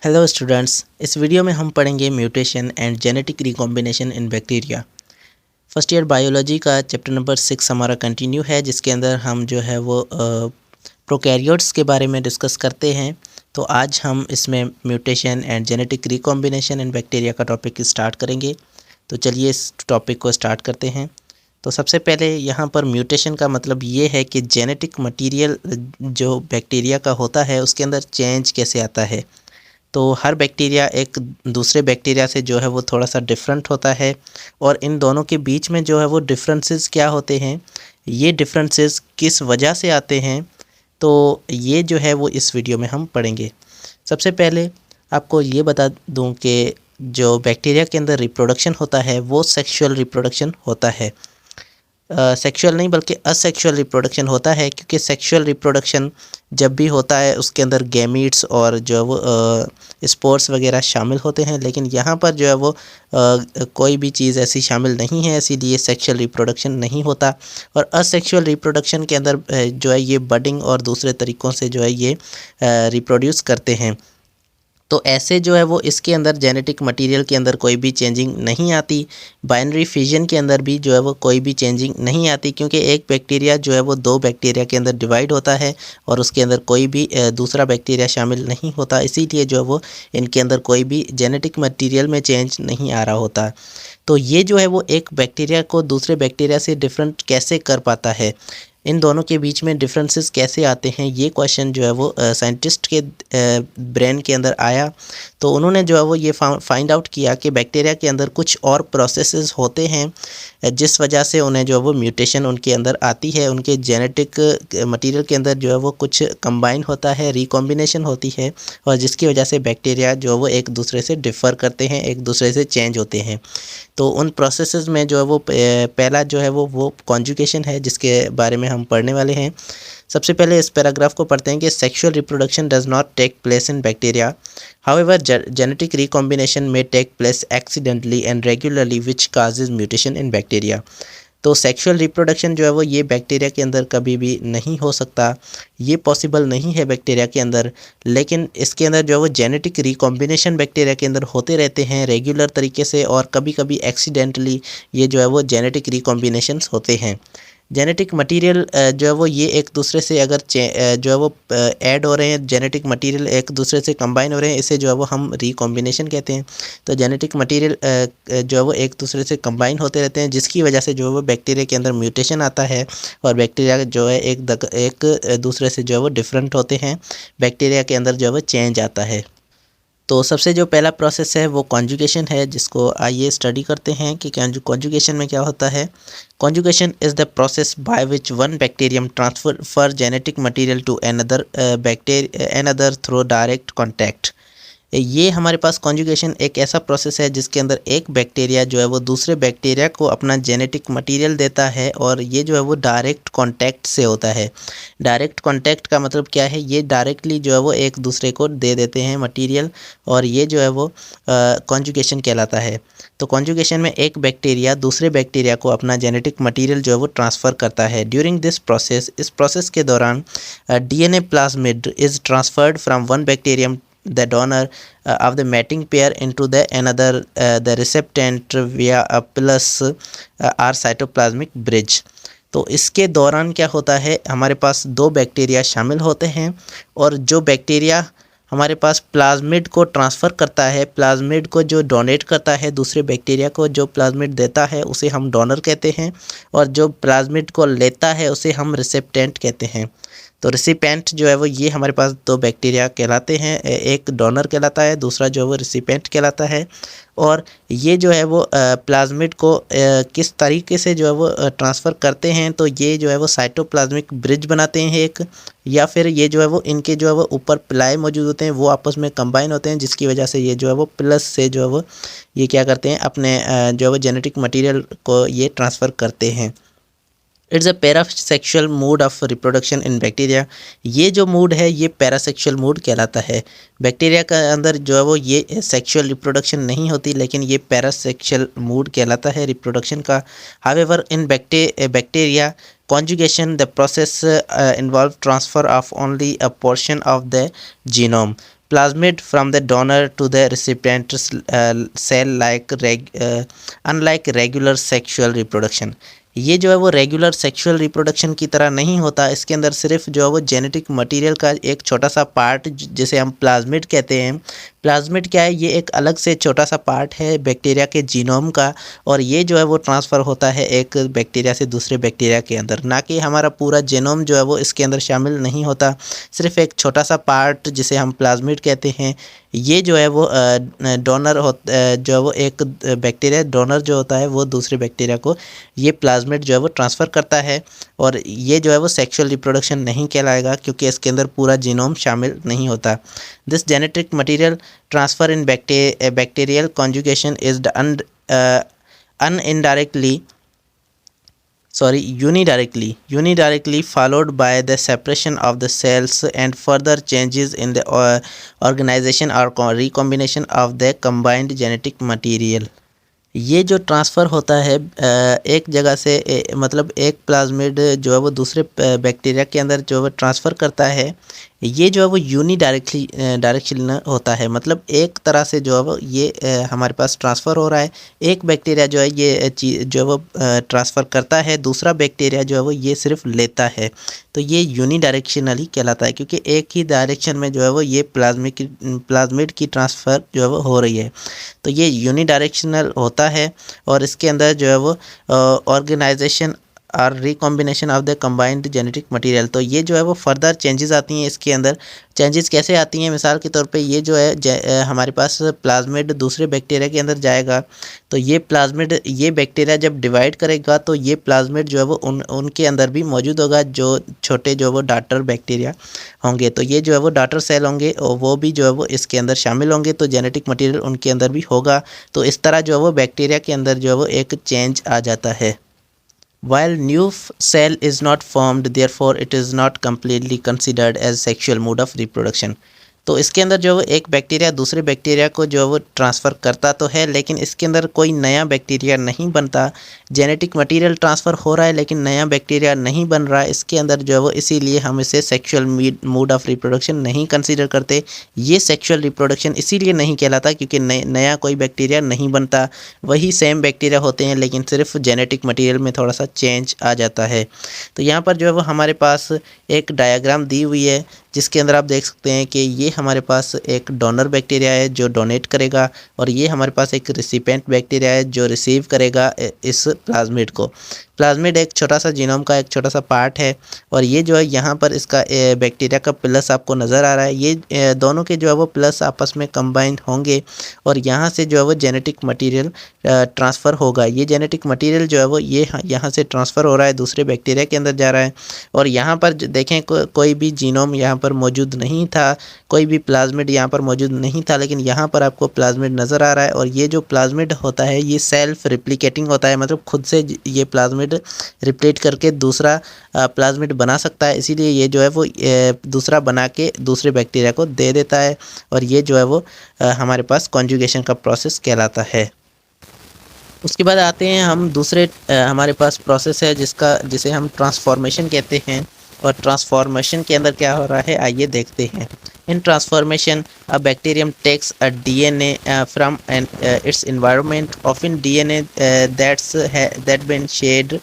Hello students, इस video में हम पढ़ेंगे mutation and genetic recombination in bacteria. First year biology का चैप्टर नंबर 6 हमारा कंटिन्यू है, जिसके अंदर हम जो है वो प्रोकैरियोट्स के बारे में डिस्कस करते हैं। तो आज हम इसमें mutation and genetic recombination in bacteria का टॉपिक स्टार्ट करेंगे। तो चलिए इस टॉपिक को स्टार्ट करते हैं। तो सबसे पहले यहाँ पर म्यूटेशन का मतलब ये है कि जेनेटिक मटीरियल जो बैक्टीरिया का होता है उसके अंदर चेंज कैसे आता है। तो हर बैक्टीरिया एक दूसरे बैक्टीरिया से जो है वो थोड़ा सा डिफरेंट होता है, और इन दोनों के बीच में जो है वो डिफरेंसेस क्या होते हैं, ये डिफरेंसेस किस वजह से आते हैं, तो ये जो है वो इस वीडियो में हम पढ़ेंगे। सबसे पहले आपको ये बता दूं कि जो बैक्टीरिया के अंदर रिप्रोडक्शन होता है वो सेक्सुअल रिप्रोडक्शन होता है। सेक्सुअल नहीं बल्कि असेक्सुअल रिप्रोडक्शन होता है, क्योंकि सेक्सुअल रिप्रोडक्शन जब भी होता है उसके अंदर गैमीट्स और जो है वो स्पोर्स वगैरह शामिल होते हैं, लेकिन यहाँ पर जो है वो कोई भी चीज़ ऐसी शामिल नहीं है, इसीलिए सेक्सुअल रिप्रोडक्शन नहीं होता। और असेक्सुअल रिप्रोडक्शन के अंदर जो है ये बडिंग और दूसरे तरीक़ों से जो है ये रिप्रोड्यूस करते हैं। तो ऐसे जो है वो इसके अंदर जेनेटिक मटेरियल के अंदर कोई भी चेंजिंग नहीं आती। बाइनरी फिजन के अंदर भी जो है वो कोई भी चेंजिंग नहीं आती, क्योंकि एक बैक्टीरिया जो है वो दो बैक्टीरिया के अंदर डिवाइड होता है और उसके अंदर कोई भी दूसरा बैक्टीरिया शामिल नहीं होता, इसीलिए जो है वो इनके अंदर कोई भी जेनेटिक मटेरियल में चेंज नहीं आ रहा होता। तो ये जो है वो एक बैक्टीरिया को दूसरे बैक्टीरिया से डिफरेंट कैसे कर पाता है, इन दोनों के बीच में डिफरेंसेस कैसे आते हैं, ये क्वेश्चन जो है वो साइंटिस्ट के ब्रेन के अंदर आया। तो उन्होंने जो है वो ये फाइंड आउट किया कि बैक्टीरिया के अंदर कुछ और प्रोसेसेस होते हैं जिस वजह से उन्हें जो है वो म्यूटेशन उनके अंदर आती है। उनके जेनेटिक मटेरियल के अंदर जो है वो कुछ कंबाइन होता है, रिकॉम्बिनेशन होती है, और जिसकी वजह से बैक्टीरिया जो है वो एक दूसरे से डिफ़र करते हैं, एक दूसरे से चेंज होते हैं। तो उन प्रोसेसेस में जो है वो पहला जो है वो कॉन्जुगेशन है, जिसके बारे में हम पढ़ने वाले हैं। सबसे पहले इस पैराग्राफ को पढ़ते हैं कि sexual reproduction does not take place in bacteria, however genetic recombination may take place accidentally and regularly which causes mutation in bacteria. तो सेक्सुअल रिप्रोडक्शन जो है वो ये बैक्टीरिया के अंदर कभी भी नहीं हो सकता, ये पॉसिबल नहीं है बैक्टीरिया के अंदर, लेकिन इसके अंदर जो है वो जेनेटिक रिकॉम्बिनेशन बैक्टीरिया के अंदर होते रहते हैं रेगुलर तरीके से, और कभी कभी एक्सीडेंटली ये जो है वो जेनेटिक रिकॉम्बिनेशंस होते हैं। जेनेटिक मटेरियल जो है वो ये एक दूसरे से अगर जो है वो ऐड हो रहे हैं, जेनेटिक मटेरियल एक दूसरे से कंबाइन हो रहे हैं, इसे जो है वो हम रिकॉम्बिनेशन कहते हैं। तो जेनेटिक मटेरियल जो है वो एक दूसरे से कंबाइन होते रहते हैं, जिसकी वजह से जो है वो बैक्टीरिया के अंदर म्यूटेशन आता है, और बैक्टीरिया जो है एक दूसरे से जो है वो डिफरेंट होते हैं, बैक्टीरिया के अंदर जो है वो चेंज आता है। तो सबसे जो पहला प्रोसेस है वो कॉन्जुगेशन है, जिसको आइए स्टडी करते हैं कि कॉन्जुगेशन में क्या होता है। Conjugation is the process by which one bacterium transfer genetic material to another through direct contact. ये हमारे पास कॉन्जुगेशन एक ऐसा प्रोसेस है जिसके अंदर एक बैक्टीरिया जो है वो दूसरे बैक्टीरिया को अपना जेनेटिक मटेरियल देता है, और ये जो है वो डायरेक्ट कांटेक्ट से होता है। डायरेक्ट कांटेक्ट का मतलब क्या है, ये डायरेक्टली जो है वो एक दूसरे को दे देते हैं मटेरियल, और ये जो है वो कॉन्जुगेशन कहलाता है। तो कॉन्जुगेशन में एक बैक्टीरिया दूसरे बैक्टीरिया को अपना जेनेटिक मटेरियल जो है वो ट्रांसफ़र करता है। ड्यूरिंग दिस प्रोसेस, इस प्रोसेस के दौरान DNA plasmid is transferred from one bacterium the donor of the mating pair into the another the recipient via a plus or cytoplasmic bridge। तो इसके दौरान क्या होता है, हमारे पास दो बैक्टीरिया शामिल होते हैं, और जो बैक्टीरिया हमारे पास प्लाज्मिड को ट्रांसफ़र करता है, प्लाज्मिड को जो डोनेट करता है दूसरे बैक्टीरिया को, जो प्लाज्मिड देता है उसे हम डोनर कहते हैं, और जो प्लाज्मिड को लेता है उसे हम रिसिपेंट कहते हैं। तो रिसिपेंट जो है वो ये हमारे पास दो बैक्टीरिया कहलाते हैं, एक डोनर कहलाता है, दूसरा जो है वो रिसिपेंट कहलाता है। और ये जो है वो प्लाज्मिड को किस तरीके से जो है वो ट्रांसफ़र करते हैं, तो ये जो है वो साइटोप्लाज्मिक ब्रिज बनाते हैं एक, या फिर ये जो है वो इनके जो है वो ऊपर प्लाई मौजूद होते हैं, वो आपस में कंबाइन होते हैं, जिसकी वजह से ये जो है वो प्लस से जो है वो ये क्या करते हैं, अपने जो है वो जेनेटिक मटेरियल को ये ट्रांसफ़र करते हैं। It's a parasexual mode of reproduction in bacteria. ये जो मूड है ये पैरासेक्सुअल मूड कहलाता है। बैक्टीरिया के अंदर जो है वो ये सेक्सुअल रिप्रोडक्शन नहीं होती, लेकिन ये पैरासेक्सुअल मूड कहलाता है रिप्रोडक्शन का। However in bacteria conjugation the process involve transfer of only a portion of the genome, plasmid from the donor to the recipient cell like unlike regular sexual reproduction। ये जो है वो regular sexual reproduction की तरह नहीं होता। इसके अंदर सिर्फ जो है वो जेनेटिक मटेरियल का एक छोटा सा पार्ट जिसे हम प्लाज्मिड कहते हैं। प्लाज्मिड क्या है, ये एक अलग से छोटा सा पार्ट है बैक्टीरिया के जीनोम का, और ये जो है वो ट्रांसफ़र होता है एक बैक्टीरिया से दूसरे बैक्टीरिया के अंदर, ना कि हमारा पूरा जीनोम जो है वो इसके अंदर शामिल नहीं होता। सिर्फ एक छोटा सा पार्ट जिसे हम प्लाज्मिड कहते हैं, ये जो है वो डोनर जो है वो एक बैक्टीरिया डोनर जो होता है वो दूसरे बैक्टीरिया को ये प्लाज्मिड जो है वो ट्रांसफ़र करता है। और ये जो है वो सेक्सुअल रिप्रोडक्शन नहीं कहलाएगा क्योंकि इसके अंदर पूरा जीनोम शामिल नहीं होता। This genetic material transfer in bacterial conjugation is done unidirectly followed by the separation of the cells and further changes in the organization or recombination of the combined genetic material। ये जो transfer होता है एक जगह से मतलब एक plasmid जो है वो दूसरे बैक्टीरिया के अंदर जो है ट्रांसफ़र करता है, ये जो है वो डायरेक्शन होता है। मतलब एक तरह से जो है वो ये हमारे पास ट्रांसफ़र हो रहा है। एक बैक्टीरिया जो है ये जो है वो ट्रांसफ़र करता है, दूसरा बैक्टीरिया जो है वो ये सिर्फ लेता है। तो ये यूनिडायरेक्शनली कहलाता है क्योंकि एक ही डायरेक्शन में जो है वो ये प्लाज्मिड की ट्रांसफ़र जो है वो हो रही है। तो ये यूनिडायरेक्शनल होता है और इसके अंदर जो है वो ऑर्गेनाइजेशन और recombination of the combined genetic material. तो ये जो है वो फर्दर चेंजेस आती हैं इसके अंदर। चेंजेस कैसे आती हैं, मिसाल के तौर पे ये जो है हमारे पास प्लाज्मिड दूसरे बैक्टीरिया के अंदर जाएगा, तो ये प्लाज्मिड ये बैक्टीरिया जब डिवाइड करेगा तो ये प्लाज्मिड जो है वो उनके अंदर भी मौजूद होगा, जो छोटे जो वो डॉटर बैक्टीरिया होंगे। तो ये जो है वो डॉटर सेल होंगे और वो भी जो है वो इसके अंदर शामिल होंगे, तो जेनेटिक मटीरियल उनके अंदर भी होगा। तो इस तरह जो है वो बैक्टीरिया के अंदर जो है वो एक चेंज आ जाता है। While new cell is not formed, therefore it is not completely considered as sexual mode of reproduction। तो इसके अंदर जो है वो एक बैक्टीरिया दूसरे बैक्टीरिया को जो है वो ट्रांसफ़र करता तो है, लेकिन इसके अंदर कोई नया बैक्टीरिया नहीं बनता। जेनेटिक मटेरियल ट्रांसफ़र हो रहा है लेकिन नया बैक्टीरिया नहीं बन रहा है इसके अंदर जो है वो, इसीलिए हम इसे सेक्सुअल मोड ऑफ रिप्रोडक्शन नहीं कंसीडर करते। ये सेक्सुअल रिप्रोडक्शन इसीलिए नहीं कहलाता क्योंकि नया कोई बैक्टीरिया नहीं बनता, वही सेम बैक्टीरिया होते हैं लेकिन सिर्फ जेनेटिक मटेरियल में थोड़ा सा चेंज आ जाता है। तो यहाँ पर जो है वो हमारे पास एक डायग्राम दी हुई है जिसके अंदर आप देख सकते हैं कि ये हमारे पास एक डोनर बैक्टीरिया है जो डोनेट करेगा, और ये हमारे पास एक रिसिपेंट बैक्टीरिया है जो रिसीव करेगा इस प्लाज्मिड को। प्लाज्मिड एक छोटा सा जीनोम का एक छोटा सा पार्ट है, और ये जो है यहाँ पर इसका बैक्टीरिया का प्लस आपको नज़र आ रहा है। ये दोनों के जो है वो प्लस आपस में कंबाइन होंगे और यहाँ से जो है वो जेनेटिक मटेरियल ट्रांसफ़र होगा। ये जेनेटिक मटेरियल जो है वो ये यहाँ से ट्रांसफ़र हो रहा है, दूसरे बैक्टीरिया के अंदर जा रहा है। और यहाँ पर देखें कोई भी जीनोम यहाँ पर मौजूद नहीं था, कोई भी प्लाज्मिड यहाँ पर मौजूद नहीं था, लेकिन यहाँ पर आपको प्लाज्मिड नज़र आ रहा है। और ये जो प्लाज्मिड होता है ये सेल्फ रिप्लिकेटिंग होता है, मतलब खुद से ये प्लाज्मिड रिप्लेट करके दूसरा प्लाज्मिड बना सकता है। इसीलिए ये जो है वो दूसरा बना के दूसरे बैक्टीरिया को दे देता है, और ये जो है वो हमारे पास कॉन्जुगेशन का प्रोसेस कहलाता है। उसके बाद आते हैं हम दूसरे हमारे पास प्रोसेस है जिसे हम ट्रांसफॉर्मेशन कहते हैं। और ट्रांसफॉर्मेशन के अंदर क्या हो रहा है आइए देखते हैं। In transformation a bacterium takes a DNA from its environment, often DNA that been shared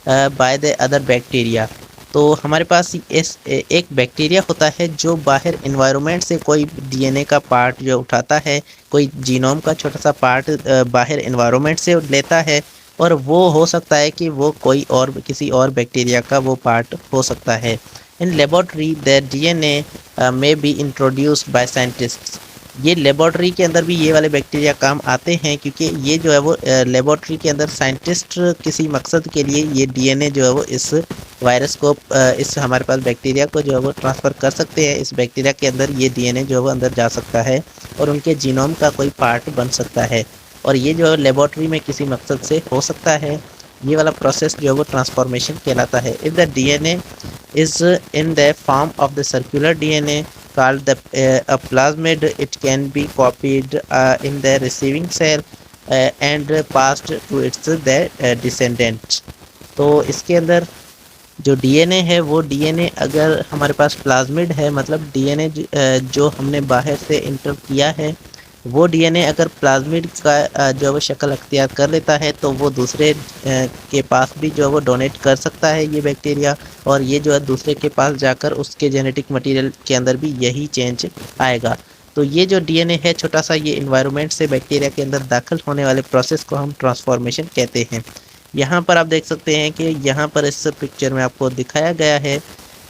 by the other bacteria. तो हमारे पास एक बैक्टीरिया होता है जो बाहर एनवायरनमेंट से कोई डीएनए का पार्ट जो उठाता है, कोई जीनोम का छोटा सा पार्ट बाहर एनवायरनमेंट से लेता है, और वो हो सकता है कि वो कोई और किसी और बैक्टीरिया का वो पार्ट हो सकता है। In laboratory the DNA may be introduced by scientists. ये लेबोरेटरी के अंदर भी ये वाले बैक्टीरिया काम आते हैं क्योंकि ये जो है वो लेबोरेटरी के अंदर साइंटिस्ट किसी मकसद के लिए ये डीएनए जो है वो इस वायरस को इस हमारे पास बैक्टीरिया को जो है वो ट्रांसफ़र कर सकते हैं। इस बैक्टीरिया के अंदर ये डीएनए जो है वो अंदर जा सकता है और उनके जीनोम का कोई पार्ट बन सकता है, और ये जो है लेबोरेटरी में किसी मकसद से हो सकता है। ये वाला प्रोसेस जो है वो ट्रांसफॉर्मेशन कहलाता है। If the DNA is in the form of the circular DNA called a plasmid, it can be copied in the receiving cell and passed to its descendant। तो इसके अंदर जो डीएनए है वो डीएनए अगर हमारे पास प्लाज्मिड है, मतलब डीएनए जो हमने बाहर से इंटर किया है, वो डीएनए अगर प्लाज्मिड का जो है वो शक्ल अख्तियार कर लेता है तो वो दूसरे के पास भी जो है वो डोनेट कर सकता है ये बैक्टीरिया, और ये जो है दूसरे के पास जाकर उसके जेनेटिक मटेरियल के अंदर भी यही चेंज आएगा। तो ये जो डीएनए है छोटा सा, ये इन्वायरमेंट से बैक्टीरिया के अंदर दाखिल होने वाले प्रोसेस को हम ट्रांसफॉर्मेशन कहते हैं। यहाँ पर आप देख सकते हैं कि यहाँ पर इस पिक्चर में आपको दिखाया गया है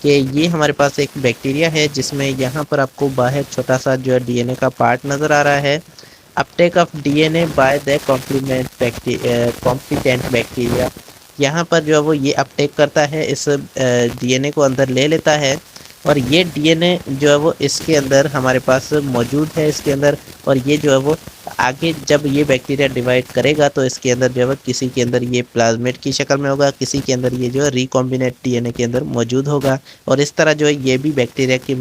कि ये हमारे पास एक बैक्टीरिया है जिसमें यहाँ पर आपको बाहर छोटा सा जो है डीएनए का पार्ट नज़र आ रहा है। Uptake of DNA by the competent bacteria, यहाँ पर जो है वो ये अपटेक करता है, इस डीएनए को अंदर ले लेता है, और ये डीएनए जो है वो इसके अंदर हमारे पास मौजूद है इसके अंदर। और ये जो है वो आगे जब ये बैक्टीरिया डिवाइड करेगा तो इसके अंदर जो है किसी के अंदर ये प्लाज्मेट की शक्ल में होगा, किसी के अंदर ये जो है रिकॉम्बिनेट डीएनए के अंदर मौजूद होगा, और इस तरह जो है ये भी बैक्टीरिया की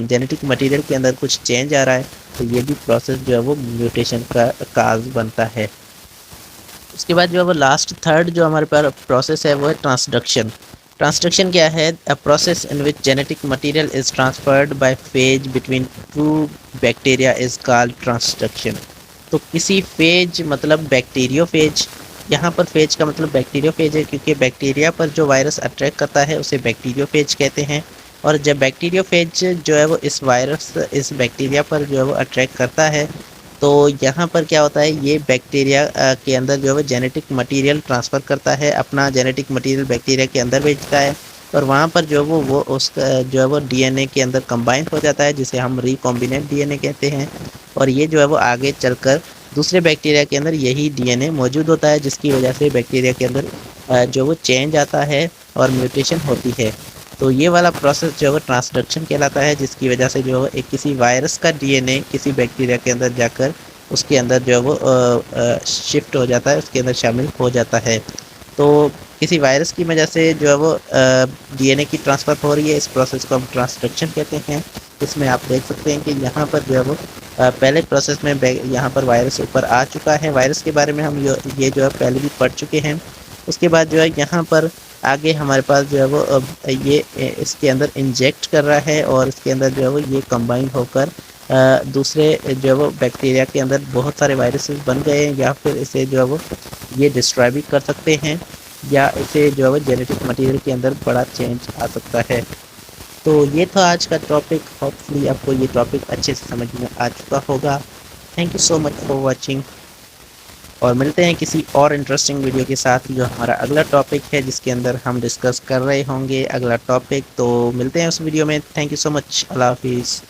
जेनेटिक मटेरियल के अंदर कुछ चेंज आ रहा है, तो ये भी प्रोसेस जो है वो म्यूटेशन का काज बनता है। उसके बाद जो है वो लास्ट थर्ड जो हमारे पास प्रोसेस है वो है ट्रांसडक्शन। ट्रांसडक्शन क्या है? A process in which genetic material is transferred by phase between two bacteria is called transduction. तो किसी फेज मतलब बैक्टीरियोफेज, यहाँ पर फेज का मतलब बैक्टीरियोफेज है क्योंकि बैक्टीरिया पर जो वायरस अट्रैक्ट करता है उसे बैक्टीरियोफेज कहते हैं। और जब बैक्टीरियोफेज जो है वो इस वायरस इस बैक्टीरिया पर जो है वो अट्रैक्ट करता है, तो यहाँ पर क्या होता है, ये बैक्टीरिया के अंदर जो है वो जेनेटिक मटेरियल ट्रांसफ़र करता है, अपना जेनेटिक मटेरियल बैक्टीरिया के अंदर भेजता है, और वहाँ पर जो है वो उसका जो है वो डीएनए के अंदर कंबाइन हो जाता है, जिसे हम रिकॉम्बिनेंट डीएनए कहते हैं। और ये जो है वो आगे चलकर दूसरे बैक्टीरिया के अंदर यही डीएनए मौजूद होता है, जिसकी वजह से बैक्टीरिया के अंदर जो वो चेंज आता है और म्यूटेशन होती है। तो ये वाला प्रोसेस जो है ट्रांसडक्शन कहलाता है, जिसकी वजह से जो है एक किसी वायरस का डीएनए किसी बैक्टीरिया के अंदर जाकर उसके अंदर जो है वो शिफ्ट हो जाता है, उसके अंदर शामिल हो जाता है। तो किसी वायरस की वजह से जो है वो डीएनए की ट्रांसफ़र हो रही है, इस प्रोसेस को हम ट्रांसडक्शन कहते हैं। इसमें आप देख सकते हैं कि यहाँ पर जो है वो पहले प्रोसेस में यहाँ पर वायरस ऊपर आ चुका है। वायरस के बारे में हम ये जो है पहले भी पढ़ चुके हैं। उसके बाद जो है यहाँ पर आगे हमारे पास जो है वो ये इसके अंदर इंजेक्ट कर रहा है, और इसके अंदर जो है वो ये कंबाइन होकर दूसरे जो है वो बैक्टीरिया के अंदर बहुत सारे वायरसेस बन गए हैं, या फिर इसे जो है वो ये डिस्ट्रॉय भी कर सकते हैं, या इसे जो है वो जेनेटिक मटेरियल के अंदर बड़ा चेंज आ सकता है। तो ये था आज का टॉपिक। होपफुली आपको ये टॉपिक अच्छे से समझ में आ चुका होगा। Thank you so much for watching, और मिलते हैं किसी और इंटरेस्टिंग वीडियो के साथ, जो हमारा अगला टॉपिक है जिसके अंदर हम डिस्कस कर रहे होंगे अगला टॉपिक। तो मिलते हैं उस वीडियो में। Thank you so much. अल्लाह हाफिज़।